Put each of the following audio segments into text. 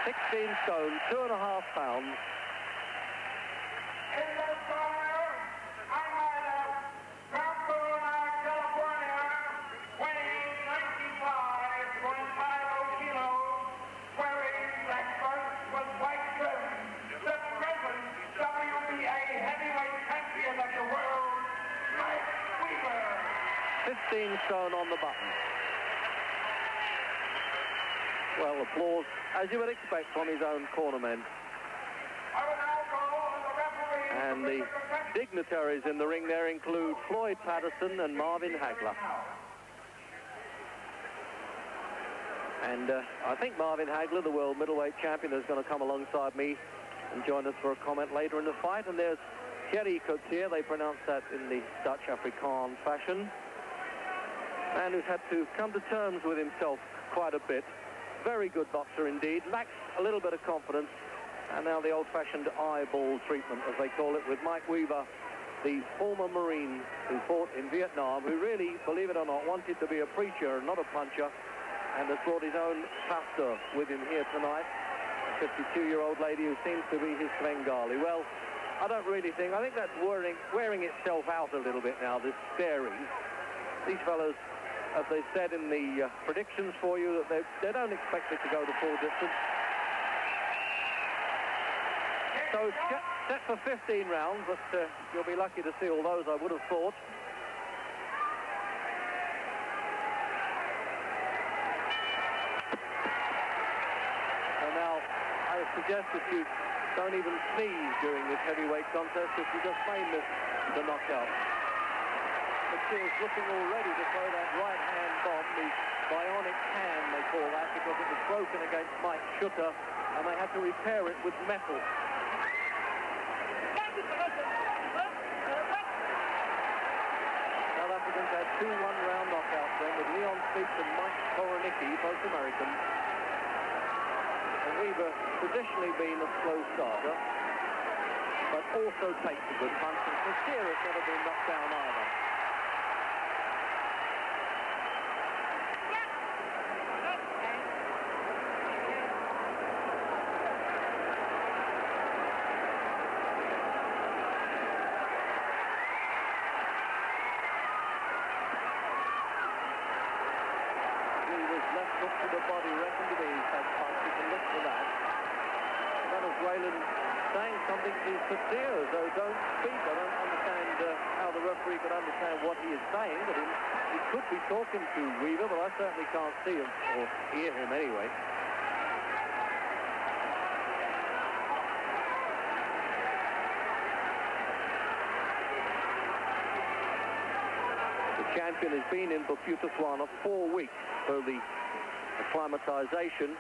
16 stone, 2.5 pounds. In the corner, California, weighing 95.50 kilos, wearing blackbird with white trim, the present WBA heavyweight champion of the world, Mike Weaver. 15 stone on the button. Well, applause, as you would expect from his own cornermen. And the dignitaries in the ring there include Floyd Patterson and Marvin Hagler. And I think Marvin Hagler, the world middleweight champion, is going to come alongside me and join us for a comment later in the fight. And there's Gerrie Coetzee, they pronounce that in the Dutch Afrikaans fashion. Man who's had to come to terms with himself quite a bit. Very good boxer indeed, lacks a little bit of confidence, and now the old-fashioned eyeball treatment, as they call it, with Mike Weaver, the former Marine who fought in Vietnam, who really, believe it or not, wanted to be a preacher and not a puncher, and has brought his own pastor with him here tonight, a 52-year-old lady who seems to be his Svengali. Well, I don't really think, I think that's wearing itself out a little bit now, this staring. These fellows, as they said in the predictions for you, that they don't expect it to go the full distance. So set for 15 rounds, but you'll be lucky to see all those, I would have thought. So now, I suggest that you don't even sneeze during this heavyweight contest if you just may miss the knockout. Is looking already to throw that right-hand bomb, the bionic hand they call that, because it was broken against Mike Schutter and they had to repair it with metal. South Africans had 2 one-round knockouts then with Leon Speaks and Mike Korenicki, both Americans. And Weaver traditionally been a slow starter, but also takes a good punch, and Coetzee has never been knocked down either. Coetzee, though don't speak. I don't understand how the referee could understand what he is saying, but he could be talking to Weaver, but I certainly can't see him, or hear him anyway. The champion has been in Bophuthatswana 4 weeks for the acclimatization,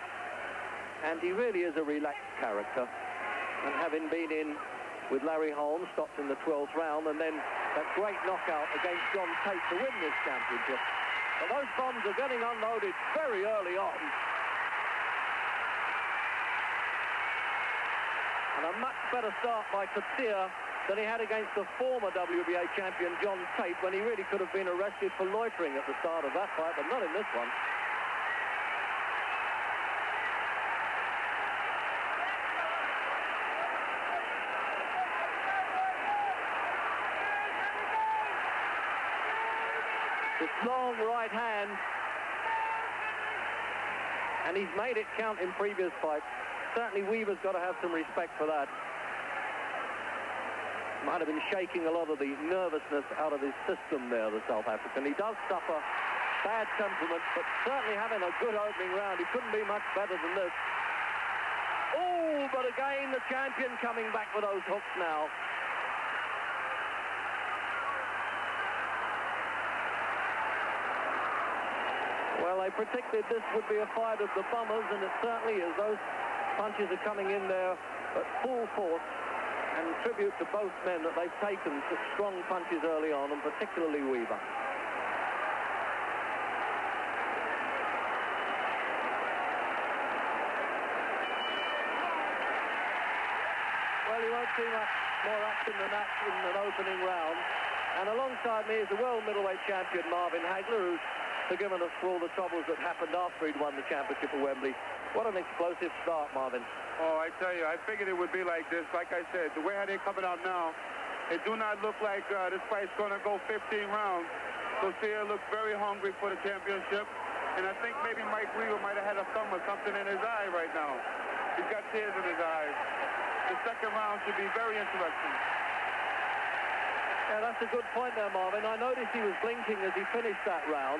and he really is a relaxed character. And having been in with Larry Holmes, stopped in the 12th round, and then that great knockout against John Tate to win this championship. But those bombs are getting unloaded very early on. And a much better start by Coetzee than he had against the former WBA champion John Tate, when he really could have been arrested for loitering at the start of that fight, but not in this one. Long right hand, and he's made it count in previous fights. Certainly Weaver's got to have some respect for that. Might have been shaking a lot of the nervousness out of his system there, the South African. He does suffer bad temperament, but certainly having a good opening round. He couldn't be much better than this. Oh, but again the champion coming back with those hooks now. Well, they predicted this would be a fight of the bummers, and it certainly is. Those punches are coming in there at full force, and tribute to both men that they've taken such strong punches early on, and particularly Weaver. Well, you won't see much more action than that in an opening round. And alongside me is the world middleweight champion Marvin Hagler, who's forgiven us for all the troubles that happened after he'd won the championship at Wembley. What an explosive start, Marvin. Oh, I tell you, I figured it would be like this. Like I said, the way how they're coming out now, it do not look like this fight's going to go 15 rounds. Coetzee looks very hungry for the championship. And I think maybe Mike Weaver might have had a thumb or something in his eye right now. He's got tears in his eyes. The second round should be very interesting. Yeah, that's a good point there, Marvin. I noticed he was blinking as he finished that round.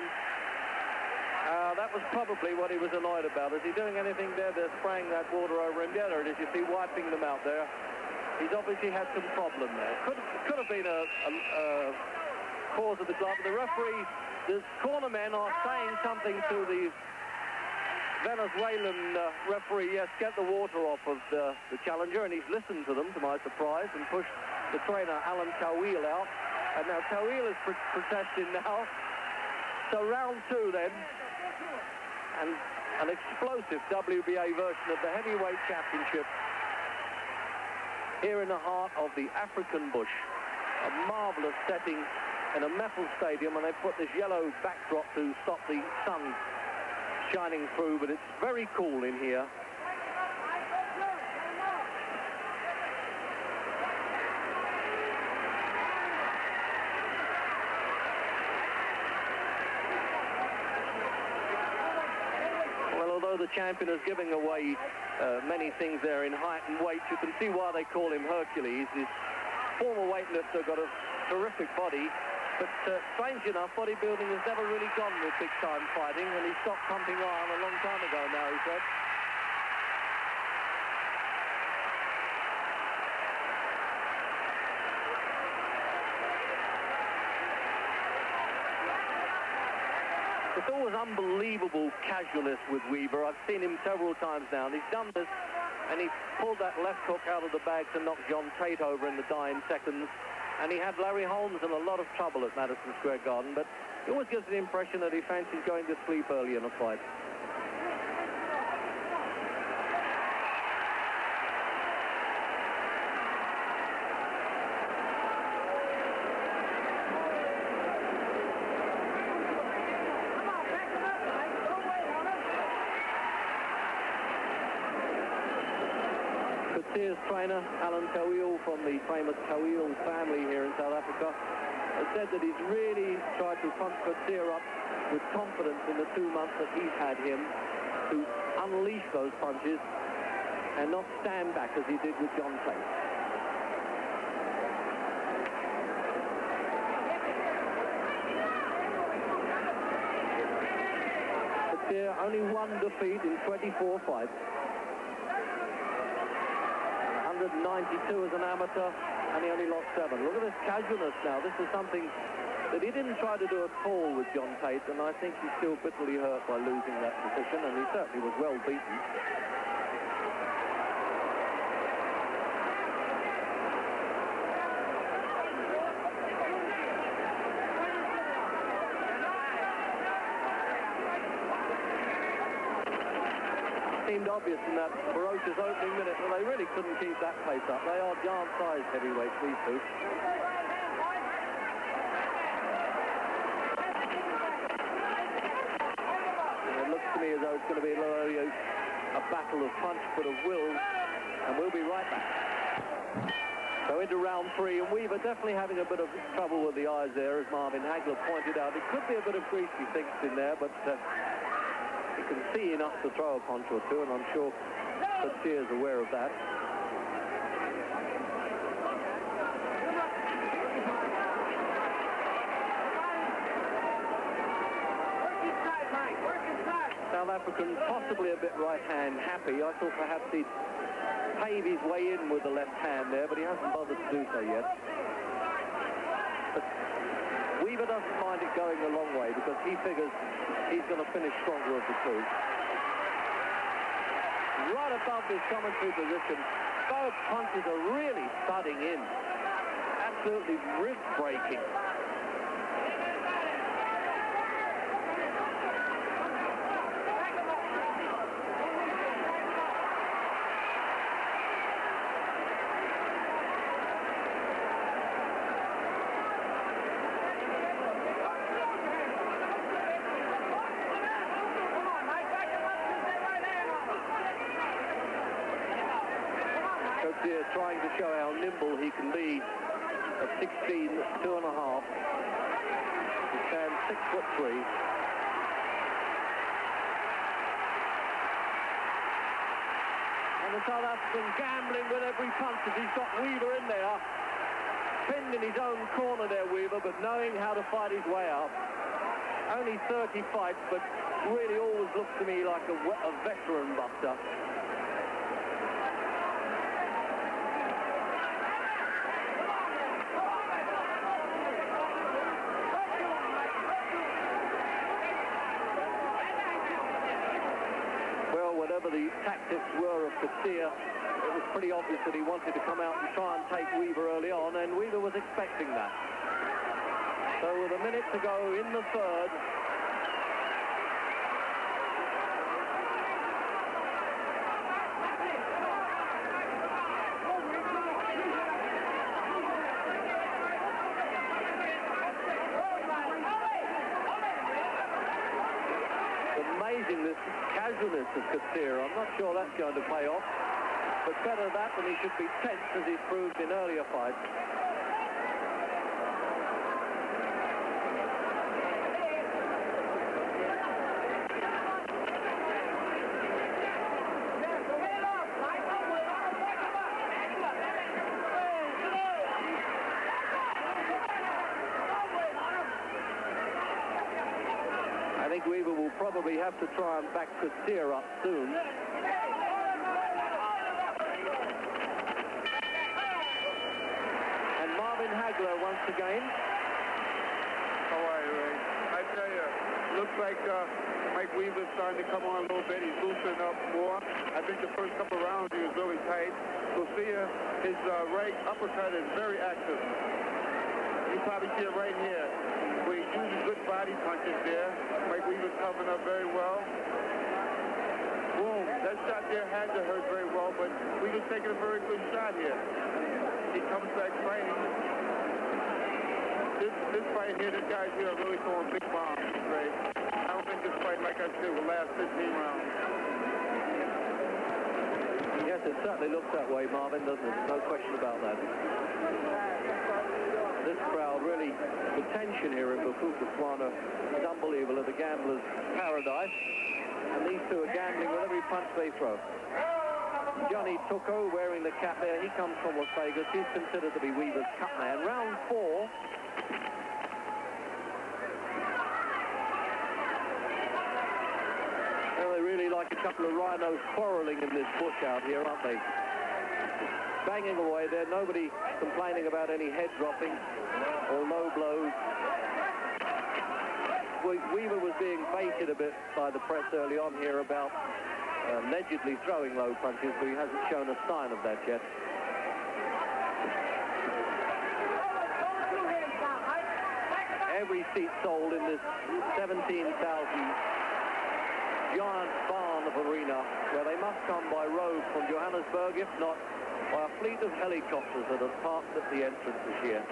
That was probably what he was annoyed about. Is he doing anything there? They're spraying that water over him. Yeah, there it is. You see, wiping them out there. He's obviously had some problem there. Could have been a cause of the glove. The referee, the cornermen are saying something to the Venezuelan referee. Yes, get the water off of the challenger, and he's listened to them, to my surprise, and pushed the trainer Alan Coetzee out. And now Coetzee is protesting now. So round two then, and an explosive WBA version of the heavyweight championship here in the heart of the African bush. A marvelous setting in a metal stadium, and they put this yellow backdrop to stop the sun shining through, but it's very cool in here. The champion is giving away many things there in height and weight. You can see why they call him Hercules. His former weightlifter got a terrific body, but strange enough, bodybuilding has never really gone with big-time fighting, and he stopped pumping iron a long time ago now, he said. It's always unbelievable casualness with Weaver. I've seen him several times now, and he's done this, and he pulled that left hook out of the bag to knock John Tate over in the dying seconds, and he had Larry Holmes in a lot of trouble at Madison Square Garden, but he always gives the impression that he fancies going to sleep early in a fight. Coetzee's trainer, Alan Coetzee, from the famous Coetzee family here in South Africa, has said that he's really tried to pump Coetzee up with confidence in the 2 months that he's had him to unleash those punches and not stand back as he did with John Tate. Coetzee only one defeat in 24 fights. 192 as an amateur, and he only lost 7. Look at this casualness now. This is something that he didn't try to do at all with John Tate, and I think he's still bitterly hurt by losing that position, and he certainly was well beaten. Seemed obvious in that ferocious opening minute, but they really couldn't keep that pace up. They are giant-sized heavyweights, these two. And it looks to me as though it's going to be a battle of punch but of will, and we'll be right back. So into round 3, and Weaver definitely having a bit of trouble with the eyes there, as Marvin Hagler pointed out. It could be a bit of grease, he thinks, in there, but he can see enough to throw a punch or two, and I'm sure Coetzee is aware of that. South African possibly a bit right-hand happy. I thought perhaps he'd pave his way in with the left hand there, but he hasn't bothered to do so yet. But Weaver doesn't mind it going a long way because he figures he's going to finish stronger of the two. Right above this commentary position, both punches are really thudding in. Absolutely rib-breaking. Coetzee trying to show how nimble he can be at 16, 2.5. He stands 6'3". And the South African gambling with every punch as he's got Weaver in there. Pinned in his own corner there, Weaver, but knowing how to fight his way up. Only 30 fights, but really always looks to me like a veteran buster. Well, whatever the tactics were of Coetzee, it was pretty obvious that he wanted to come out and try and take Weaver early on, and Weaver was expecting that. So with a minute to go in the third, amazing this casualness of Coetzee. I'm not sure that's going to pay off, but better that than he should be tense as he's proved in earlier fights. I think Weaver will probably have to try and back Coetzee up soon. And Marvin Hagler once again. How are you, Ray? I tell you, looks like Mike Weaver's starting to come on a little bit. He's loosening up more. I think the first couple rounds he was really tight. We'll see his right uppercut is very active. You probably see it right here, where he uses good body punches there. Mike Weaver's coming up very well. Boom, that shot there had to hurt very well, but Weaver's taking a very good shot here. He comes back fighting. This fight here, this guy's here are really throwing big bombs, Ray. I don't think this fight, like I said, will last 15 rounds. Yes, it certainly looks that way, Marvin, doesn't it? No question about that. This crowd really, the tension here in Bophuthatswana is unbelievable. At the gambler's paradise. And these two are gambling with every punch they throw. Johnny Tuko wearing the cap there. He comes from Las Vegas. He's considered to be Weaver's cut man. Round 4. Well, they really like a couple of rhinos quarreling in this bush out here, aren't they? Banging away there, nobody complaining about any head dropping or low blows. Weaver was being baited a bit by the press early on here about allegedly throwing low punches, but he hasn't shown a sign of that yet. Every seat sold in this 17,000 giant barn of arena, where they must come by road from Johannesburg, if not by a fleet of helicopters that are parked at the entrance this year.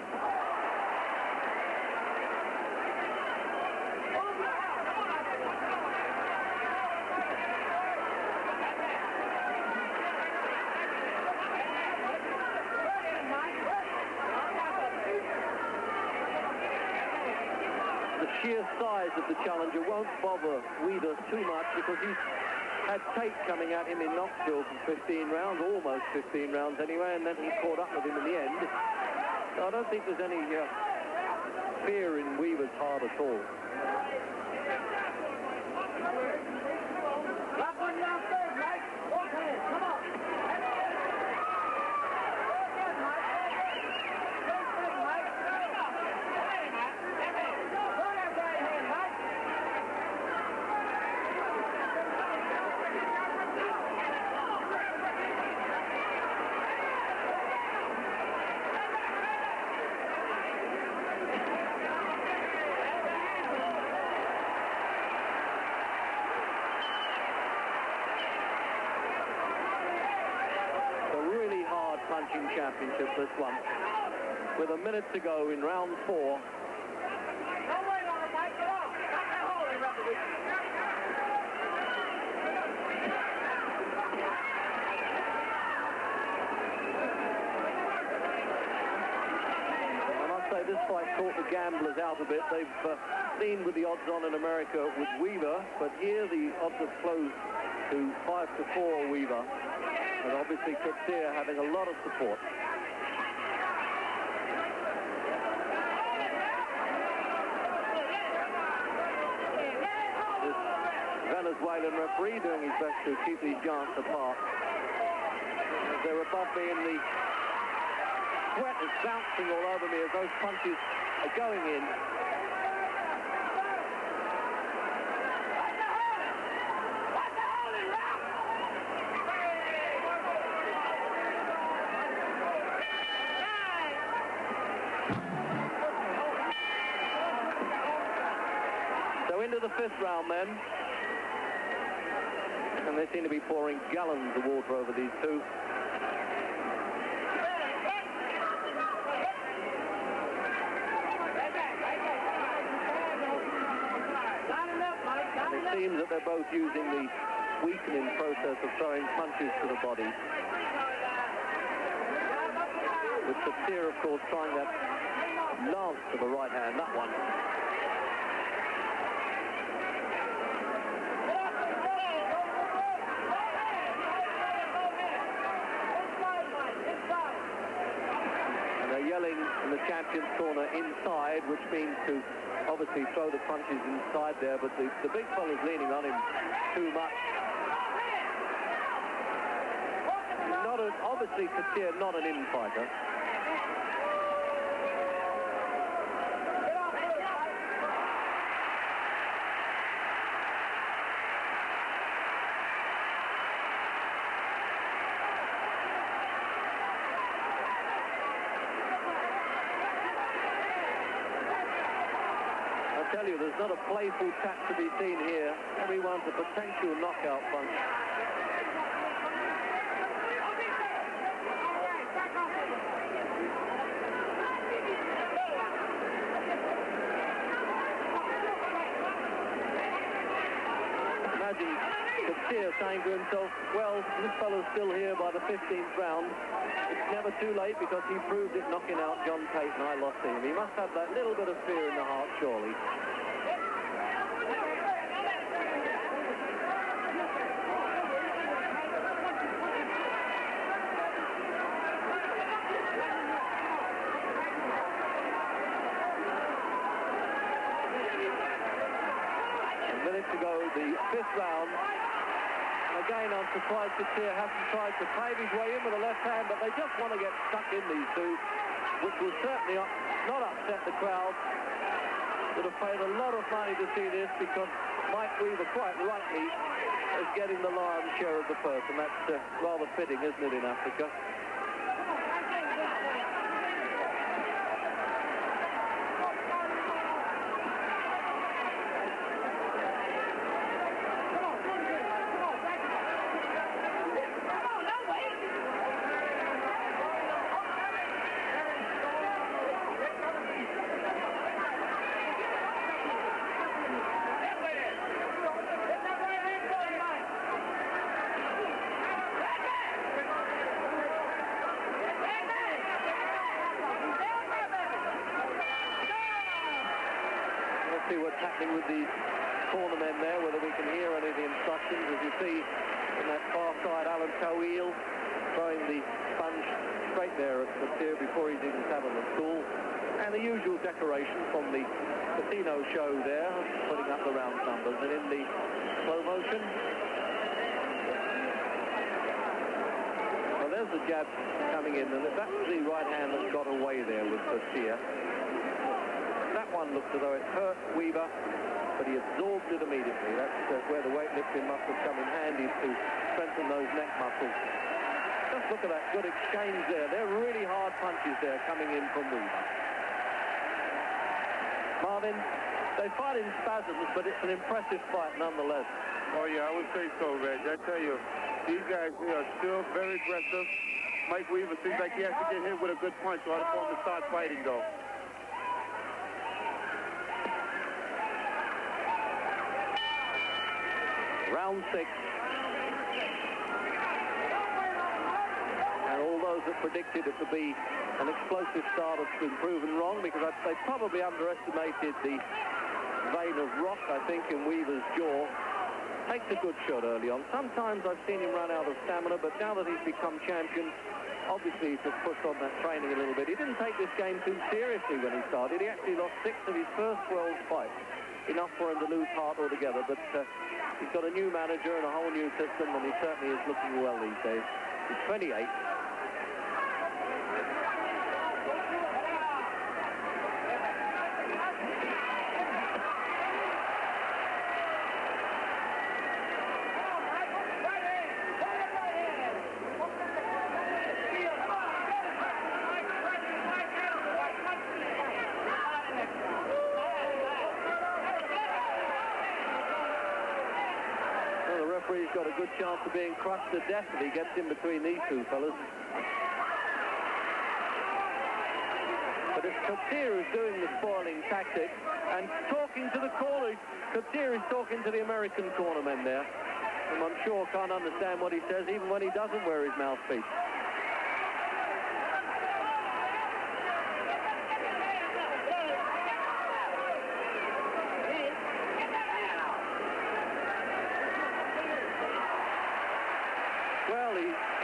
The sheer size of the challenger won't bother Weaver too much, because he's had tape coming at him in Knoxville for 15 rounds, almost 15 rounds anyway, and then he caught up with him in the end. So I don't think there's any fear in Weaver's heart at all. Punching championship, this one, with a minute to go in round 4. fight caught the gamblers out a bit. They've leaned with the odds on in America with Weaver, but here the odds have closed to 5-4 Weaver, and obviously Coetzee having a lot of support. Venezuelan referee doing his best to keep these giants apart. They're above me and the sweat is bouncing all over me as those punches are going in. So into the 5th round then. And they seem to be pouring gallons of water over these two. And it seems that they're both using the weakening process of throwing punches to the body. With Coetzee, of course, trying that lance to the right hand, that one. Yelling in the champion's corner inside, which means to obviously throw the punches inside there, but the big fella's leaning on him too much. Obviously Coetzee, not an infighter. I tell you, there's not a playful tap to be seen here. Everyone's a potential knockout punch. Imagine Coetzee saying to himself, well, this fellow's still here by the 15th round. It's never too late because he proved it knocking out John Tate and I lost him. He must have that little bit of fear in the heart, surely. A minute to go, the 5th round. Again, I'm surprised Coetzee hasn't tried to pave his way in with the left hand, but they just want to get stuck in, these two, which will certainly not upset the crowd. Would have paid a lot of money to see this because Mike Weaver, quite rightly, is getting the lion's share of the purse, and that's rather fitting, isn't it, in Africa? See what's happening with the corner men there, whether we can hear any of the instructions. As you see in that far side, Alan Coetzee throwing the sponge straight there at Coetzee before he's even sat on the stool. And the usual decoration from the casino show there, putting up the round numbers. And in the slow motion, well, there's the jab coming in, and that's the right hand that got away there with Coetzee. That one looked as though it hurt Weaver, but he absorbed it immediately. That's where the weightlifting must have come in handy to strengthen those neck muscles. Just look at that good exchange there. They're really hard punches there coming in from Weaver. Marvin, they fight in spasms, but it's an impressive fight nonetheless. Oh, yeah, I would say so, Reg. I tell you, these guys, they are still very aggressive. Mike Weaver seems like he has to get hit with a good punch or for him to start fighting, though. Round 6. And all those that predicted it to be an explosive start have been proven wrong, because they probably underestimated the vein of rock, I think, in Weaver's jaw. Takes a good shot early on. Sometimes I've seen him run out of stamina, but now that he's become champion, obviously he's just pushed on that training a little bit. He didn't take this game too seriously when he started. He actually lost 6 of his first 12 fights. Enough for him to lose heart altogether, but he's got a new manager and a whole new system, and he certainly is looking well these days. He's 28. He's got a good chance of being crushed to death if he gets in between these two fellas. But it's Coetzee who's doing the spoiling tactic and talking to the callers. Coetzee is talking to the American cornermen there, and I'm sure can't understand what he says even when he doesn't wear his mouthpiece.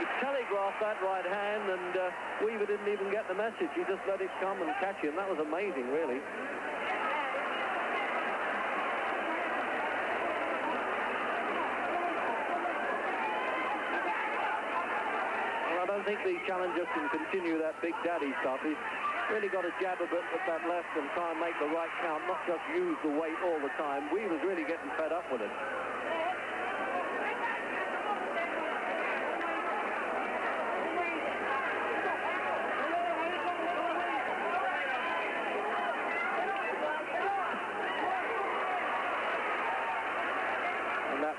He telegraphed that right hand, and Weaver didn't even get the message. He just let it come and catch him. That was amazing, really. Well, I don't think the challenger can continue that big daddy stuff. He's really got to jab a bit with that left and try and make the right count, not just use the weight all the time. Weaver's really getting fed up with it.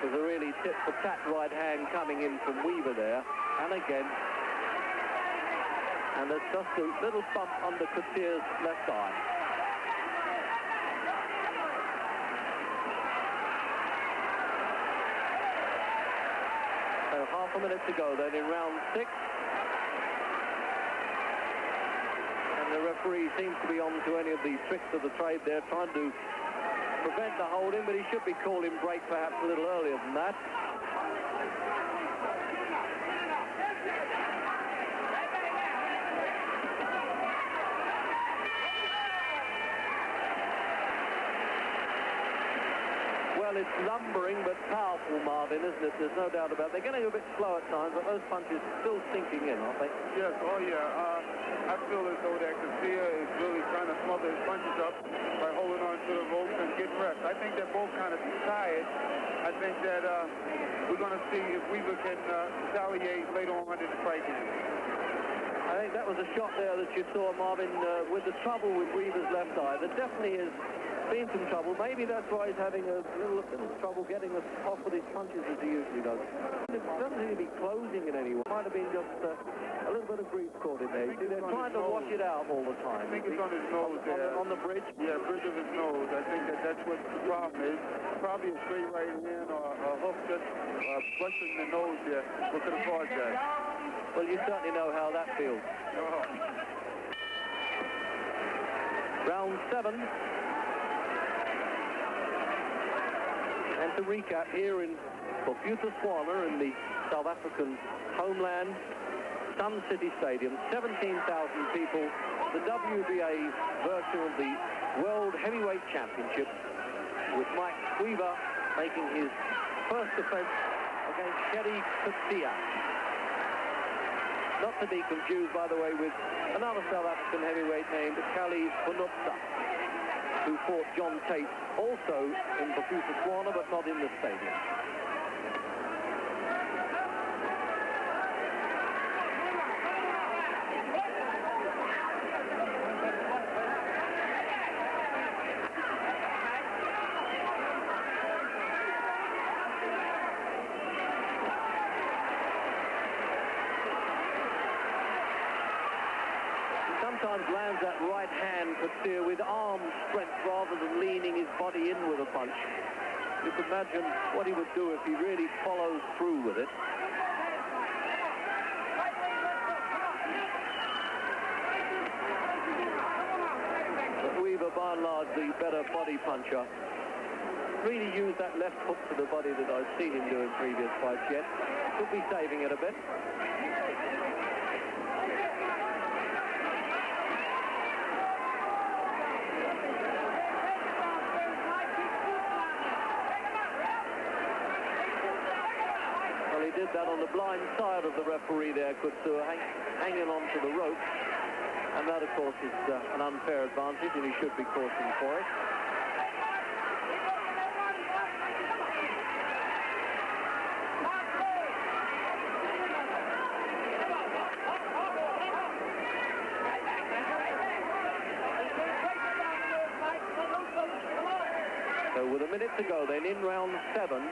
Was a really tit-for-tat right hand coming in from Weaver there, and again, and there's just a little bump under Coetzee's left eye. So half a minute to go then in round 6, and the referee seems to be on to any of these tricks of the trade there, trying to prevent the holding, but he should be calling break perhaps a little earlier than that. Well, it's lumbering but powerful, Marvin, isn't it? There's no doubt about it. They're getting a bit slow at times, but those punches are still sinking in, aren't they? Yes, oh yeah. I feel as though that Coetzee is really trying to smother his punches up by holding on to the ropes and getting rest. I think they're both kind of tired. I think that we're going to see if Weaver can retaliate later on in the fight game. I think that was a shot there that you saw, Marvin, with the trouble with Weaver's left eye. There definitely has been some trouble. Maybe that's why he's having a little trouble getting off with his punches as he usually does. It doesn't seem to be closing in any way. Might have been just a little bit of grease caught in there. You see, they're trying to wash it out all the time. I think it's on his nose there. On the bridge? Yeah, bridge of his nose. I think that's what the problem is. Probably a straight right hand or a hook just brushing the nose there. What could have caused that? Well, you certainly know how that feels. Oh. Round 7. And to recap, here in Coetzee in the South African homeland, Sun City Stadium, 17,000 people, the WBA version of the World Heavyweight Championship, with Mike Weaver making his first defense against Gerrie Coetzee. Not to be confused, by the way, with another South African heavyweight named Kali Funupsa, who fought John Tate also in Coetzee, but not in the stadium. Sometimes lands that right hand Coetzee with arm strength rather than leaning his body in with a punch. You can imagine what he would do if he really follows through with it. by and large, the better body puncher. Really used that left hook to the body that I've seen him do in previous fights yet. Could be saving it a bit. Well, he did that on the blind side of the referee there, Coetzee, hanging on to the rope. And that, of course, is an unfair advantage, and he should be cautioned for it. So with a minute to go, then in round 7.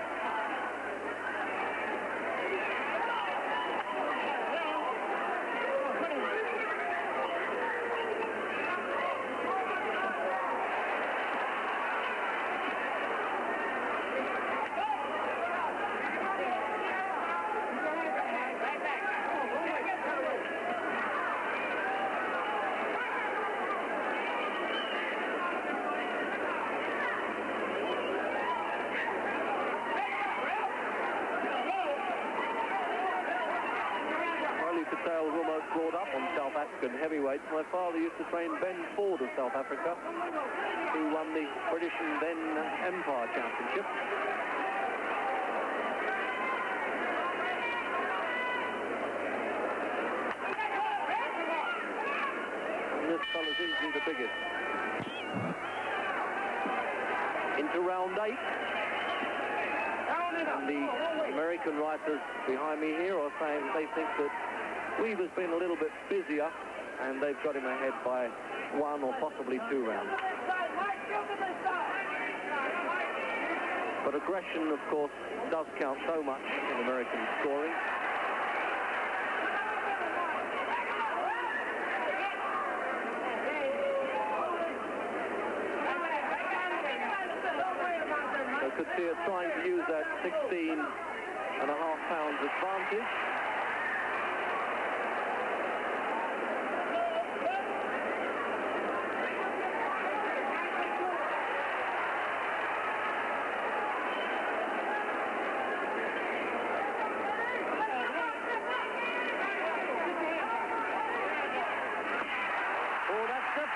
Brought up on South African heavyweights. My father used to train Ben Ford of South Africa, who won the British and then Empire Championship. And this fella's easily the biggest. Into round 8. And the American writers behind me here are saying they think that Weaver's been a little bit busier, and they've got him ahead by 1 or possibly 2 rounds. But aggression, of course, does count so much in American scoring. So Coetzee trying to use that 16.5 pounds advantage.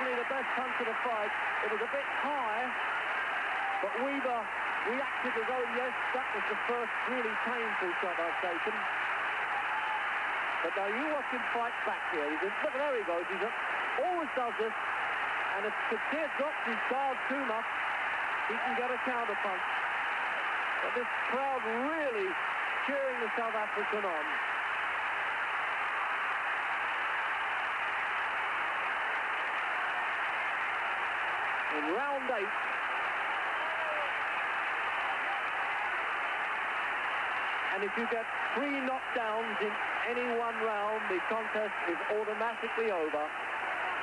The best punch of the fight. It was a bit high, but Weaver reacted as though, yes, that was the first really painful shot I've taken. But now you watch him fight back here. He says, look, there he goes. He always does this, and if Coetzee drops his guard too much, he can get a counter punch. But this crowd really cheering the South African on. In round 8, and if you get 3 knockdowns in any one round, the contest is automatically over.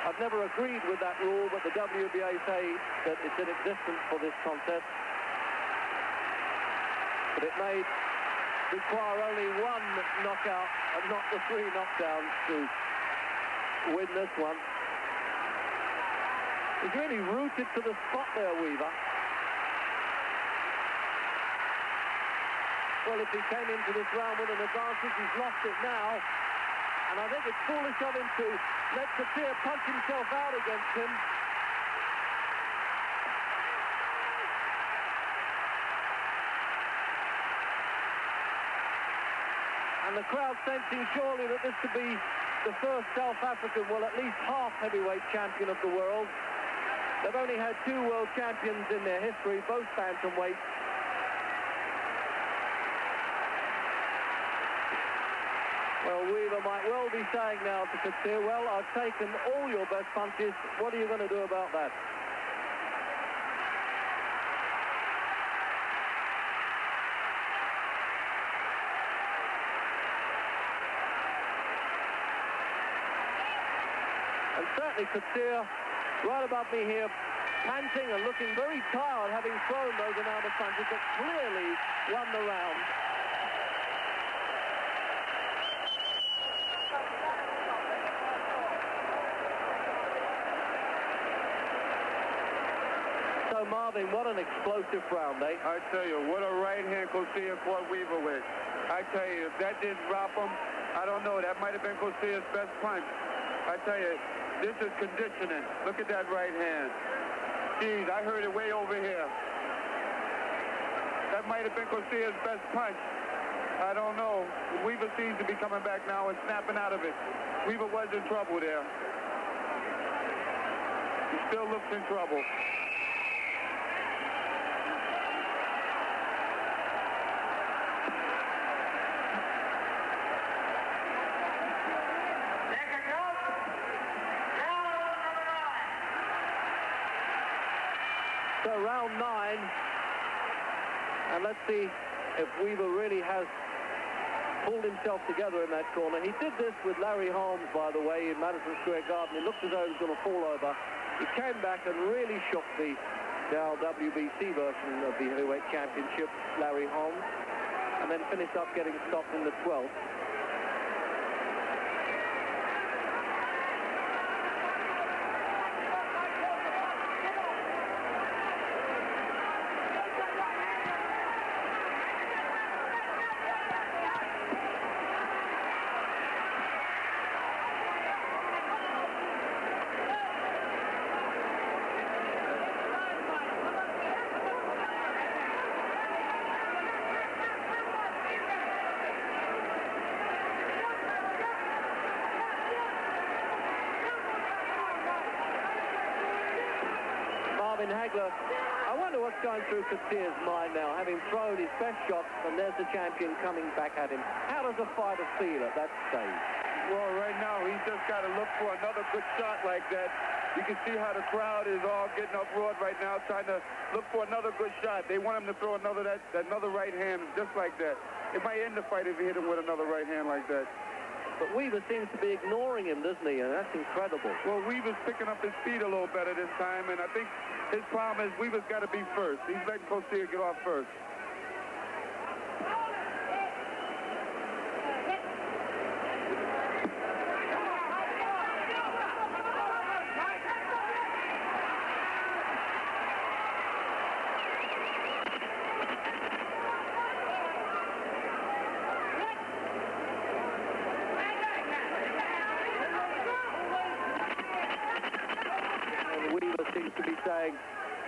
I've never agreed with that rule, but the WBA say that it's in existence for this contest. But it may require only 1 knockout and not the 3 knockdowns to win this one. He's really rooted to the spot there, Weaver. Well, if he came into this round with an advantage, he's lost it now. And I think it's foolish of him to let Coetzee punch himself out against him. And the crowd sensing surely that this could be the first South African, well, at least half heavyweight champion of the world. They've only had 2 world champions in their history, both bantamweights. Well, Weaver might well be saying now to Coetzee, well, I've taken all your best punches. What are you going to do about that? And certainly Coetzee, right above me here, panting and looking very tired, having thrown those amount of punches, but clearly won the round. Marvin, what an explosive round, eh? I tell you, what a right hand Coetzee caught Weaver with. I tell you, if that didn't drop him, I don't know. That might have been Coetzee's best punch. I tell you, this is conditioning. Look at that right hand. Jeez, I heard it way over here. That might have been Coetzee's best punch. I don't know. Weaver seems to be coming back now and snapping out of it. Weaver was in trouble there. He still looks in trouble. So round 9, and let's see if Weaver really has pulled himself together in that corner. He did this with Larry Holmes, by the way, in Madison Square Garden. It looked as though he was going to fall over. He came back and really shook the now WBC version of the heavyweight championship, Larry Holmes, and then finished up getting stopped in the 12th. Hagler, I wonder what's going through Coetzee's mind now, having thrown his best shot, and there's the champion coming back at him. How does a fighter feel at that stage? Well, right now, he's just got to look for another good shot like that. You can see how the crowd is all getting uproared right now, trying to look for another good shot. They want him to throw another right hand just like that. It might end the fight if he hit him with another right hand like that. But Weaver seems to be ignoring him, doesn't he? And that's incredible. Well, Weaver's picking up his speed a little better this time, and I think his problem is Weaver's got to be first. He's letting Coetzee get off first.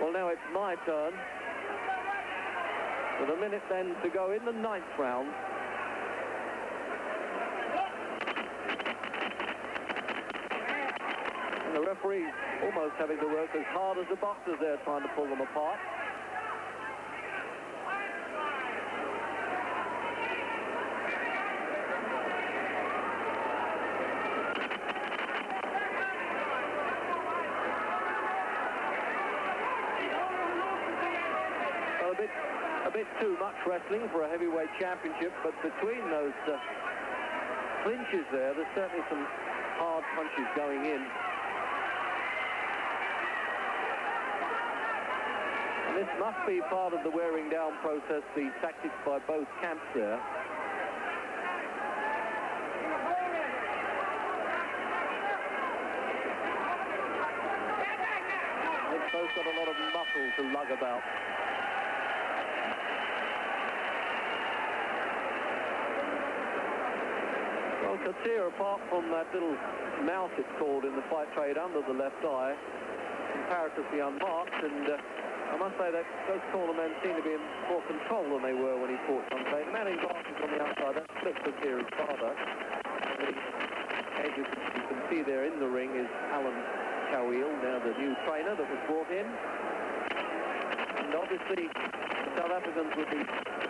Well, now it's my turn. With a minute then to go in the 9th round. And the referee almost having to work as hard as the boxers there trying to pull them apart. A bit too much wrestling for a heavyweight championship, but between those clinches there's certainly some hard punches going in. And this must be part of the wearing down process, the tactics by both camps there. They've both got a lot of muscle to lug about. Well, Coetzee, apart from that little mouth it's called in the fight trade under the left eye, comparatively unmarked, and I must say that those corner men seem to be in more control than they were when he fought Sunday. The man in glasses on the outside, that's Flip Coetzee, his father. And as you can see there in the ring is Alan Coweel, now the new trainer that was brought in. And obviously, the South Africans would be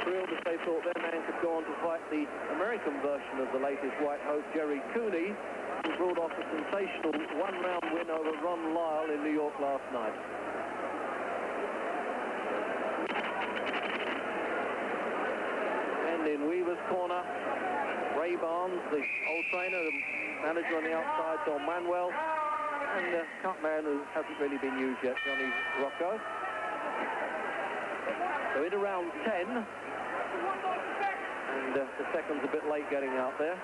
thrilled if they thought their man could go on to fight the American version of the latest white hope, Gerrie, who brought off a sensational one-round win over Ron Lyle in New York last night. And in Weaver's corner, Ray Barnes, the old trainer, the manager on the outside, Don Manuel, and the cut man who hasn't really been used yet, Johnny Rocco. So into round 10, and the second's a bit late getting out there.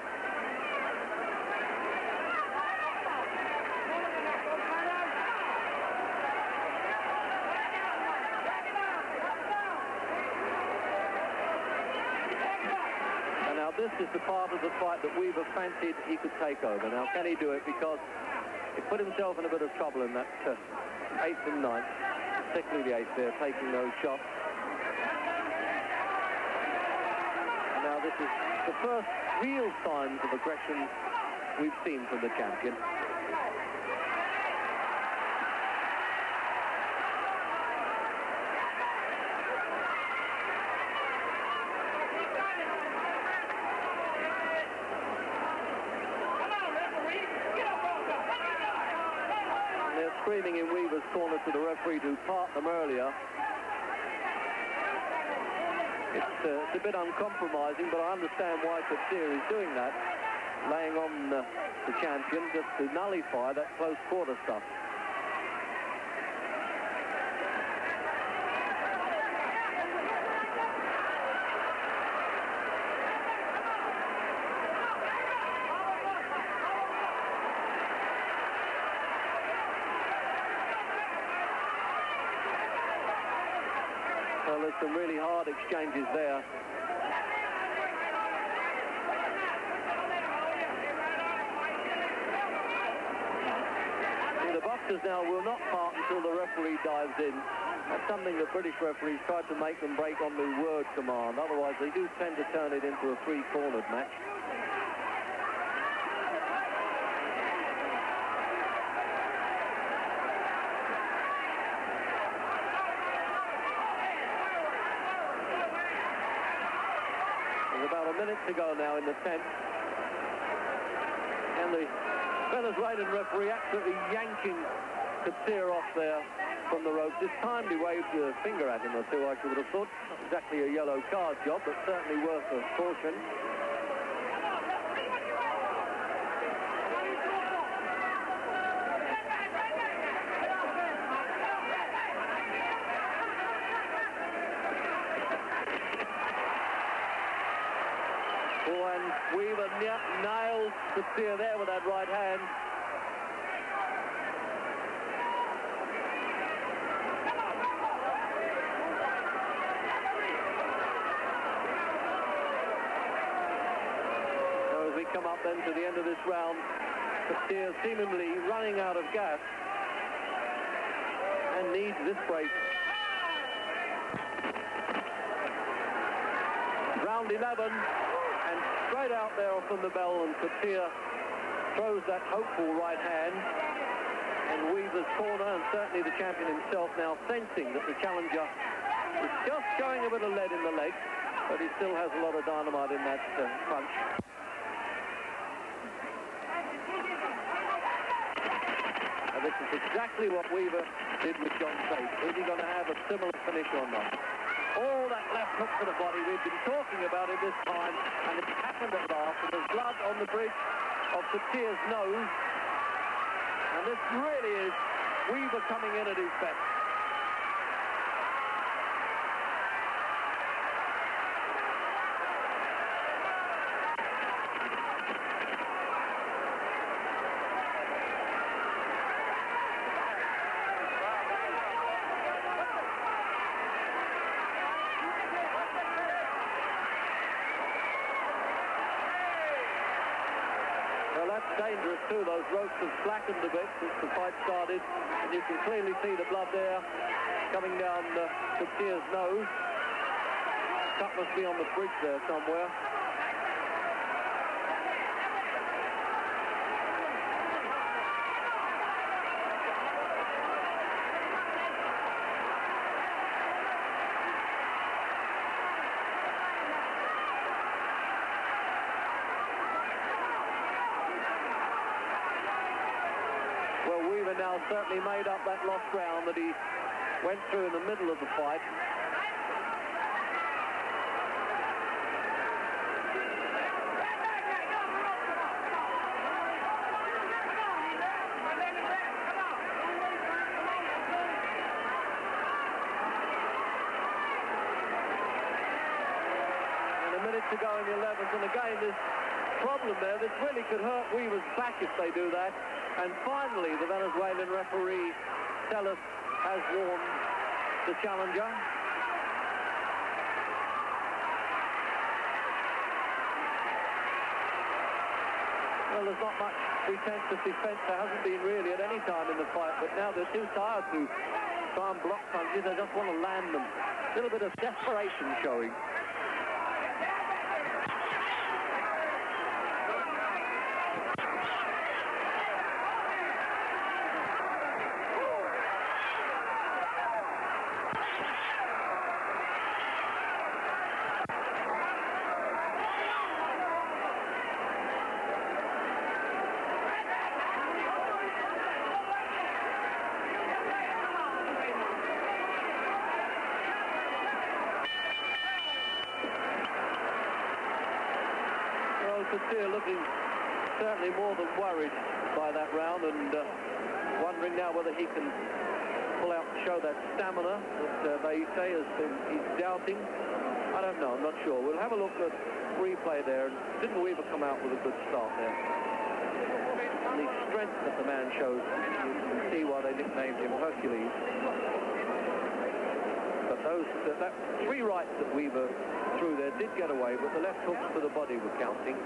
this is the part of the fight that Weaver fancied he could take over. Now, can he do it? Because he put himself in a bit of trouble in that 8th and 9th, particularly the 8th there, taking those shots. And now this is the first real signs of aggression we've seen from the champion. Screaming in Weaver's corner to the referee to part them earlier. It's a bit uncompromising, but I understand why Coetzee is doing that, laying on the champion just to nullify that close quarter stuff. There's some really hard exchanges there. The boxers now will not part until the referee dives in. That's something that British referees tried to make them break on the word command. Otherwise, they do tend to turn it into a three-cornered match. Minutes to go now in the 10th, and the Venezuelan referee absolutely yanking Coetzee off there from the ropes. This time he waved a finger at him or two, I should have thought. Not exactly a yellow card job, but certainly worth a caution. And Weaver nails Coetzee there with that right hand. So as we come up then to the end of this round, Coetzee seemingly running out of gas and needs this break. Round 11. And straight out there from the bell, and Coetzee throws that hopeful right hand. And Weaver's corner, and certainly the champion himself, now sensing that the challenger is just showing a bit of lead in the leg, but he still has a lot of dynamite in that punch. And this is exactly what Weaver did with John Tate. Is he going to have a similar finish or not? All that left hook to the body, we've been talking about it this time, and it's happened at last. And there's blood on the bridge of Coetzee's nose, and this really is Weaver coming in at his best. Dangerous too. Those ropes have slackened a bit since the fight started, and you can clearly see the blood there coming down Coetzee's nose. Cut must be on the bridge there somewhere. Now certainly made up that lost ground that he went through in the middle of the fight. And a minute to go in the 11th, and again this problem there, this really could hurt Weaver's back if they do that. And finally, the Venezuelan referee, Teles, has warned the challenger. Well, there's not much pretense of defense. There hasn't been really at any time in the fight, but now they're too tired to try and block punches. They just want to land them. A little bit of desperation showing. Coetzee looking certainly more than worried by that round, and wondering now whether he can pull out and show that stamina that they say he's doubting. I don't know, I'm not sure. We'll have a look at replay there. And didn't Weaver come out with a good start there? And the strength that the man shows, you can see why they nicknamed him Hercules. But that three rights that Weaver threw there did get away, but the left hooks to the body were counting.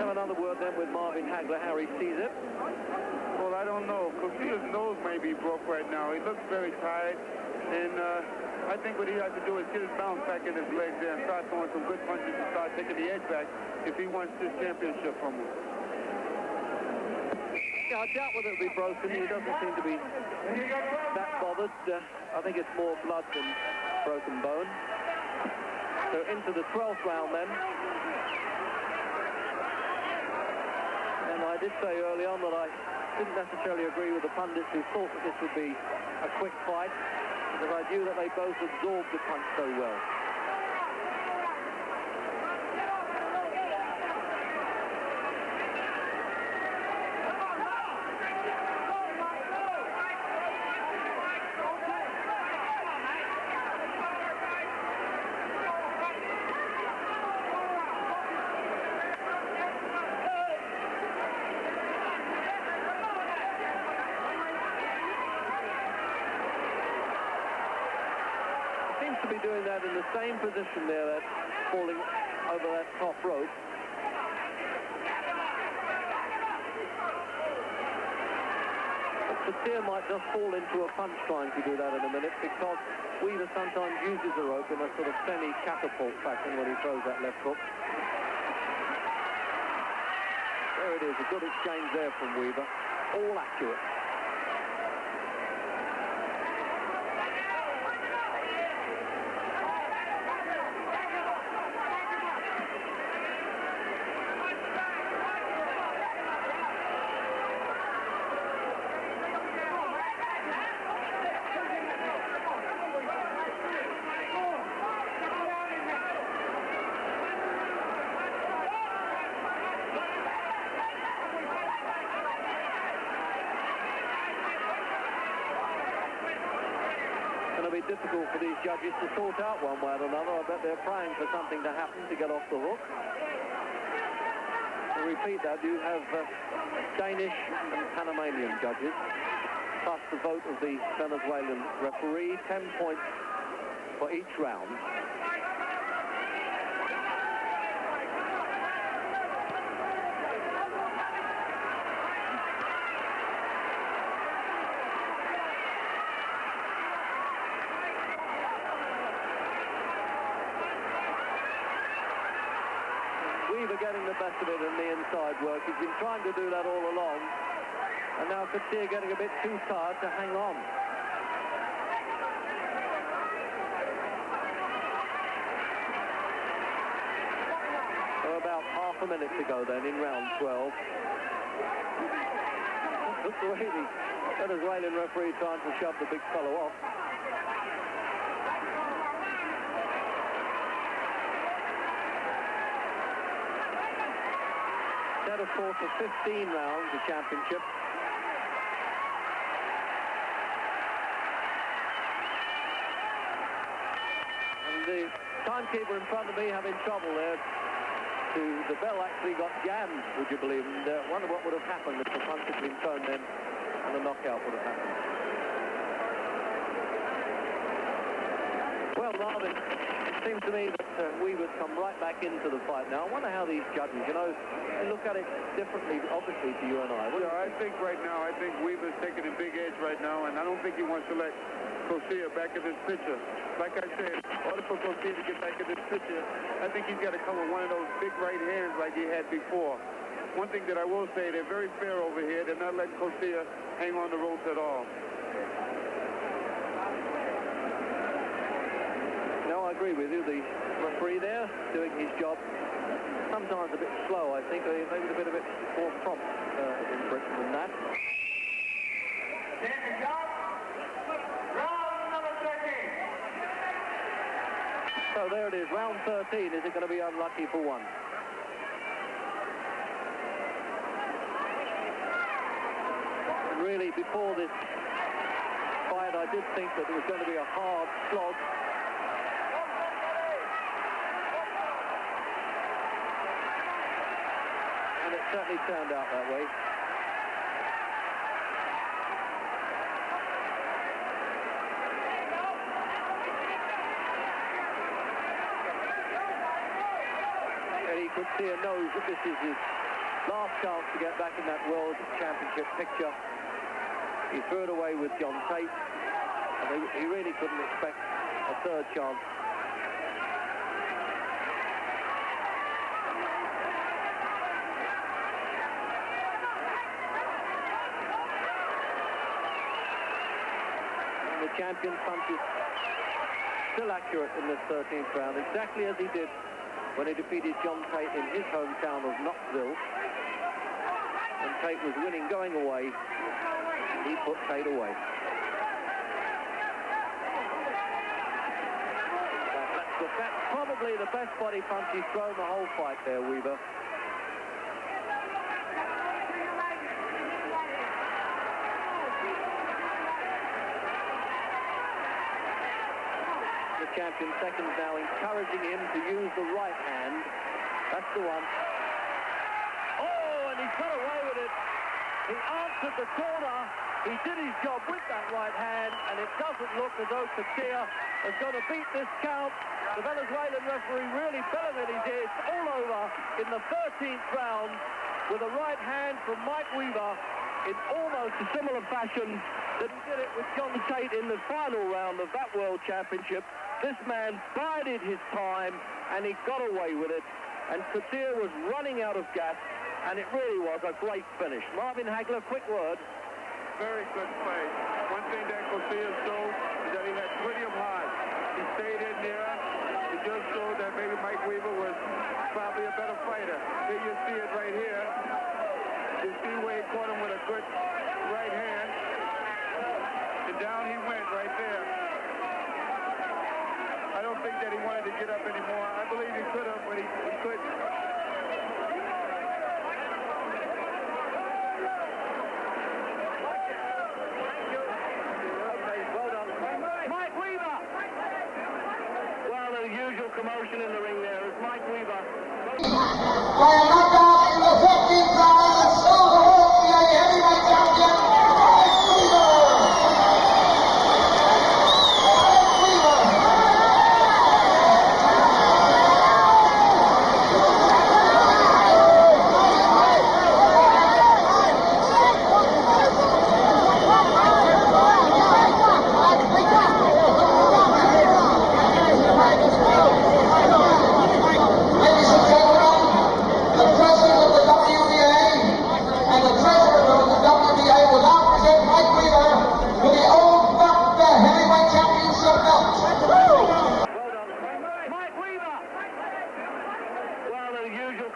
Have another word then with Marvin Hagler, how he sees it. Well, I don't know. Coetzee's nose may be broke right now. He looks very tired, and I think what he has to do is get his balance back in his legs there and start throwing some good punches and start taking the edge back if he wants this championship from him. Yeah, I doubt whether it'll be broken. He doesn't seem to be that bothered. I think it's more blood than broken bone. So into the 12th round then. And I did say early on that I didn't necessarily agree with the pundits who thought that this would be a quick fight, because I knew that they both absorbed the punch so well. Doing that in the same position there, that falling over that top rope. But Coetzee might just fall into a punch trying to do that in a minute, because Weaver sometimes uses the rope in a sort of semi-catapult fashion when he throws that left hook. There it is, a good exchange there from Weaver, all accurate. Difficult for these judges to sort out one way or another. I bet they're praying for something to happen to get off the hook. To repeat that, you have Danish and Panamanian judges, plus the vote of the Venezuelan referee, 10 points for each round. Getting the best of it in the inside work. He's been trying to do that all along, and now Coetzee getting a bit too tired to hang on. So about half a minute to go then in round 12. Look the way the Venezuelan referee trying to shove the big fellow off. Of course, for 15 rounds, the championship. And the timekeeper in front of me having trouble there. The bell actually got jammed, would you believe? And wonder what would have happened if the punch had been thrown then and the knockout would have happened. Well, Marvin, it seems to me that Weaver's come right back into the fight now. I wonder how these judges, you know, they look at it differently, obviously, to you and I. Yeah, I think right now, Weaver's taking a big edge right now, and I don't think he wants to let Coetzee back in this picture. Like I said, in order for Coetzee to get back in this picture, I think he's got to come with one of those big right hands like he had before. One thing that I will say, they're very fair over here. They're not letting Coetzee hang on the ropes at all. No, I agree with you. The referee there doing his job. Sometimes a bit slow, I think. Maybe a bit more prompt in Britain than that. Round number 13. So there it is, round 13. Is it going to be unlucky for one? And really, before this fight, I did think that it was going to be a hard slog. And it certainly turned out that way. Coetzee knows that this is his last chance to get back in that World Championship picture. He threw it away with John Tate, and he really couldn't expect a third chance. And the champion punches still accurate in this 13th round, exactly as he did when he defeated John Tate in his hometown of Knoxville. And Tate was winning going away. He put Tate away. That's probably the best body punch he's thrown the whole fight there, Weaver. Champion seconds now, encouraging him to use the right hand. That's the one. Oh, and he got away with it. He answered the corner. He did his job with that right hand, and it doesn't look as though Coetzee is going to beat this count. The Venezuelan referee really belling at his ears all over in the 13th round with a right hand from Mike Weaver in almost a similar fashion that he did it with John Tate in the final round of that World Championship. This man bided his time, and he got away with it. And Coetzee was running out of gas, and it really was a great finish. Marvin Hagler, quick word. Very good fight. One thing that Coetzee showed is that he had plenty of heart. He stayed in there. It just showed that maybe Mike Weaver was probably a better fighter. Here you see it right here. You see where he caught him with a good right hand. And down he went right there. I don't think that he wanted to get up anymore. I believe he could have, but he couldn't. Okay, well done. Mike Weaver! Well, the usual commotion in the ring there is Mike Weaver. By a knockout in the 15th round, the silver world heavyweight champion, Mike Weaver!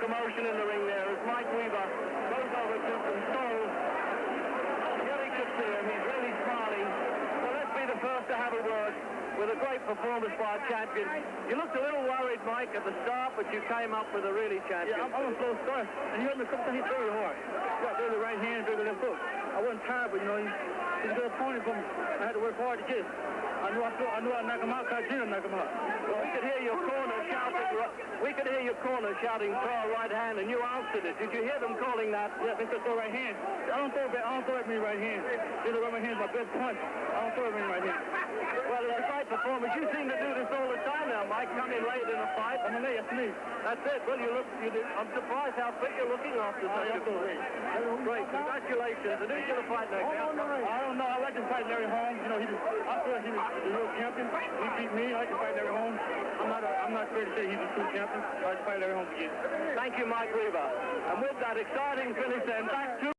Commotion in the ring there as Mike Weaver goes over to console Gerrie Coetzee. He's really smiling. So let's be the first to have a word with a great performance by a champion. You looked a little worried, Mike, at the start, but you came up with a really champion. Yeah, I'm a slow start, and he hurt me a couple times. He threw it hard. Got there the right hand, threw the left hook. I wasn't tired, but you know, he's a good opponent for me. I had to work hard to get it. I I knew I'd knock him out. I did knock him out. Well, we could hear your corner shouting. We could hear your corner shouting, throw a right hand, and you answered it. Did you hear them calling that? Yeah, they said throw right hand. I don't throw it with my right hand. They don't right hand is my best punch. I don't throw it with my right hand. Well, it's a great performance. You seem to do this all the time now, Mike. Come in late in a fight. I'm late. That's me. That's it. Well, I'm surprised how fit you're looking after such a Great. Congratulations. And who's going to fight next? I don't know. I like to fight Larry Holmes. You know, I feel like he was the real champion. He beat me. I like to fight Larry Holmes. I'm not afraid to say he's the true champion. I like to fight Larry Holmes again. Thank you, Mike Weaver. And with that exciting finish then, back to